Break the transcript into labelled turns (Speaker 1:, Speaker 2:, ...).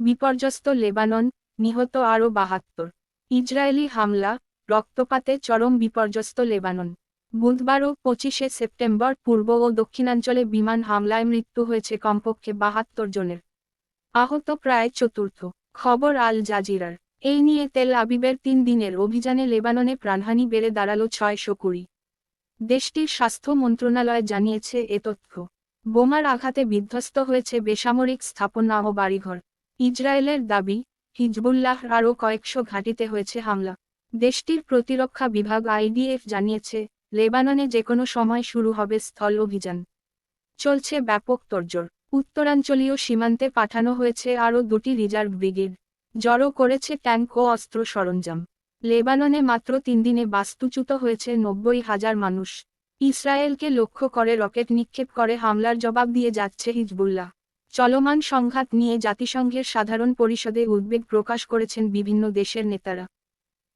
Speaker 1: বিপর্যস্ত লেবানন, নিহত আরও ৭২। ইসরায়েলি হামলা, রক্তপাতে চরম বিপর্যস্ত লেবানন। বুধবার ও ২৫শে সেপ্টেম্বর পূর্ব ও দক্ষিণাঞ্চলে বিমান হামলায় মৃত্যু হয়েছে কমপক্ষে ৭২ জনের। আহত প্রায় চতুর্থ। খবর আল জাজিরার। এই নিয়ে তেল আবিবের ৩ দিনের অভিযানে লেবাননে প্রাণহানি বেড়ে দাঁড়াল ৬২০। দেশটির স্বাস্থ্য মন্ত্রণালয় জানিয়েছে এ তথ্য। বোমার আঘাতে বিধ্বস্ত হয়েছে বেসামরিক স্থাপনা ও বাড়িঘর। ইসরায়েলের দাবি, হিজবুল্লাহর আরও কয়েকশো ঘাঁটিতে হয়েছে হামলা। দেশটির প্রতিরক্ষা বিভাগ আইডিএফ জানিয়েছে, লেবাননে যেকোনো সময় শুরু হবে স্থল অভিযান। চলছে ব্যাপক তোড়জোড়। উত্তরাঞ্চলীয় সীমান্তে পাঠানো হয়েছে আরও ২টি রিজার্ভ ব্রিগেড। জড়ো করেছে ট্যাঙ্ক ও অস্ত্র সরঞ্জাম। লেবাননে মাত্র ৩ দিনে বাস্তুচ্যুত হয়েছে ৯০,০০০ মানুষ। ইসরায়েলকে লক্ষ্য করে রকেট নিক্ষেপ করে হামলার জবাব দিয়ে যাচ্ছে হিজবুল্লাহ। চলমান সংঘাত নিয়ে জাতিসংঘের সাধারণ পরিষদে উদ্বেগ প্রকাশ করেছেন বিভিন্ন দেশের নেতারা।